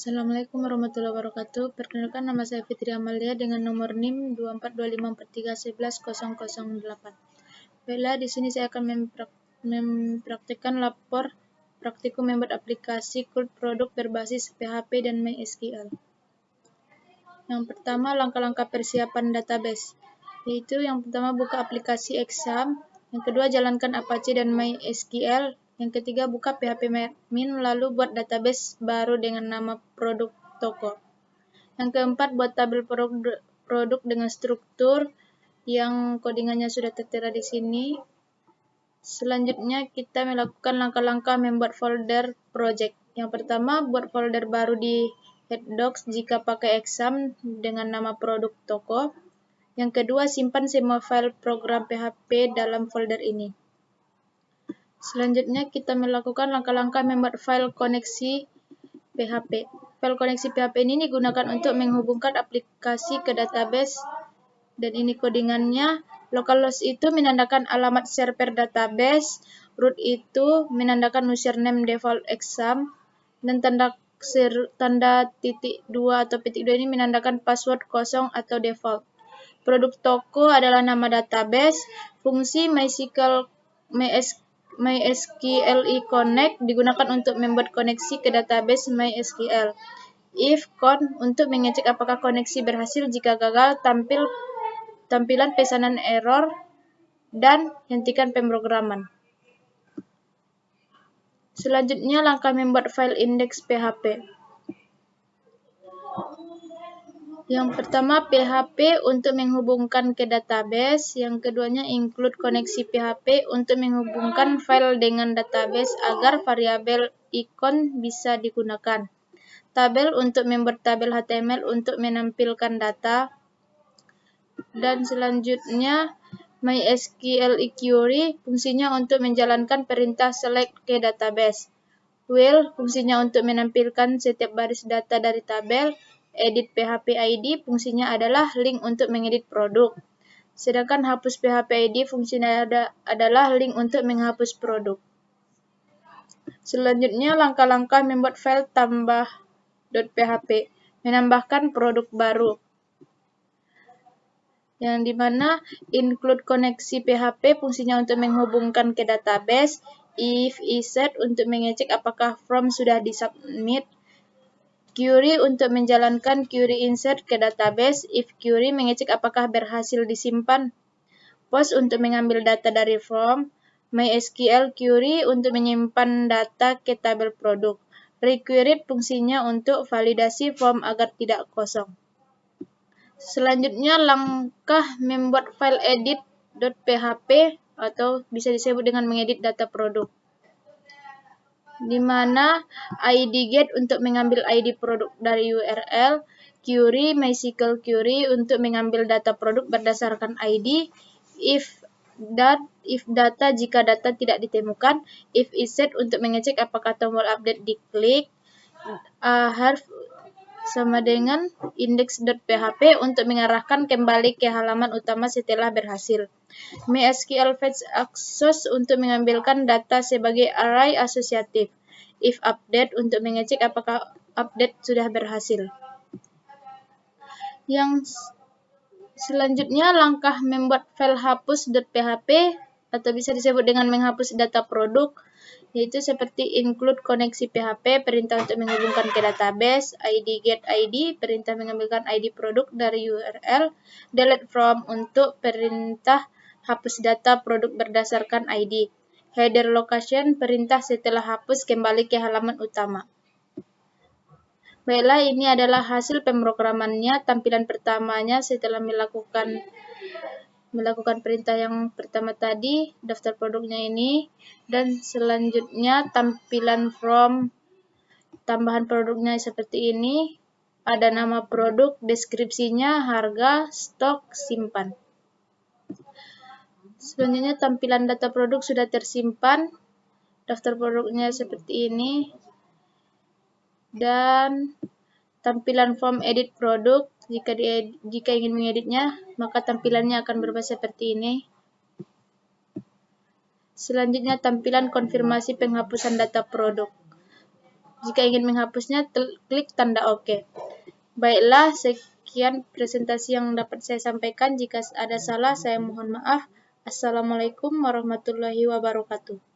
Assalamualaikum warahmatullahi wabarakatuh. Perkenalkan, nama saya Fitri Amalia dengan nomor NIM 242543110008. Baiklah, di sini saya akan mempraktikkan lapor praktikum membuat aplikasi cloud produk berbasis PHP dan MySQL. Yang pertama, langkah-langkah persiapan database, yaitu yang pertama buka aplikasi exam, yang kedua jalankan Apache dan MySQL, yang ketiga buka php-min lalu buat database baru dengan nama produk toko. Yang keempat, buat tabel produk dengan struktur yang codingannya sudah tertera di sini. Selanjutnya kita melakukan langkah-langkah membuat folder project. Yang pertama, buat folder baru di headdocs jika pakai exam dengan nama produk toko. Yang kedua, simpan semua file program PHP dalam folder ini. Selanjutnya kita melakukan langkah-langkah membuat file koneksi PHP. File koneksi PHP ini digunakan untuk menghubungkan aplikasi ke database, dan ini codingannya. Localhost itu menandakan alamat server database, root itu menandakan username default exam, dan tanda titik 2 atau titik 2 ini menandakan password kosong atau default. Produk toko adalah nama database. Fungsi MySQLi Connect digunakan untuk membuat koneksi ke database MySQL. If con untuk mengecek apakah koneksi berhasil, jika gagal tampilan pesanan error, dan hentikan pemrograman. Selanjutnya, langkah membuat file index PHP. Yang pertama, PHP untuk menghubungkan ke database. Yang keduanya, include koneksi PHP untuk menghubungkan file dengan database agar variabel icon bisa digunakan. Tabel untuk membuat tabel HTML untuk menampilkan data. Dan selanjutnya, MySQLi Query fungsinya untuk menjalankan perintah select ke database. Will fungsinya untuk menampilkan setiap baris data dari tabel. Edit PHP ID fungsinya adalah link untuk mengedit produk. Sedangkan hapus PHP ID fungsinya adalah link untuk menghapus produk. Selanjutnya, langkah-langkah membuat file tambah.php, menambahkan produk baru. Yang dimana include koneksi PHP fungsinya untuk menghubungkan ke database. If iset untuk mengecek apakah form sudah disubmit. Query untuk menjalankan query insert ke database. If query mengecek apakah berhasil disimpan. Post untuk mengambil data dari form. MySQL query untuk menyimpan data ke tabel produk. Require fungsinya untuk validasi form agar tidak kosong. Selanjutnya, langkah membuat file edit.php atau bisa disebut dengan mengedit data produk, di mana ID get untuk mengambil ID produk dari URL, query MySQL query untuk mengambil data produk berdasarkan ID, if data jika data tidak ditemukan, if iset untuk mengecek apakah tombol update diklik, harf sama dengan index.php untuk mengarahkan kembali ke halaman utama setelah berhasil. MySQL fetch access untuk mengambilkan data sebagai array asosiatif. If update untuk mengecek apakah update sudah berhasil. Yang selanjutnya, langkah membuat file hapus.php atau bisa disebut dengan menghapus data produk, yaitu seperti include koneksi PHP, perintah untuk menghubungkan ke database, ID get ID, perintah mengambilkan ID produk dari URL, delete from untuk perintah hapus data produk berdasarkan ID, header location, perintah setelah hapus kembali ke halaman utama. Baiklah, ini adalah hasil pemrogramannya. Tampilan pertamanya setelah melakukan perintah yang pertama tadi, daftar produknya ini, dan selanjutnya tampilan from tambahan produknya seperti ini. Ada nama produk, deskripsinya, harga, stok, simpan. Selanjutnya, tampilan data produk sudah tersimpan. Daftar produknya seperti ini. Dan tampilan form edit produk, jika ingin mengeditnya, maka tampilannya akan berubah seperti ini. Selanjutnya, tampilan konfirmasi penghapusan data produk. Jika ingin menghapusnya, klik tanda OK. Baiklah, sekian presentasi yang dapat saya sampaikan. Jika ada salah, saya mohon maaf. Assalamualaikum warahmatullahi wabarakatuh.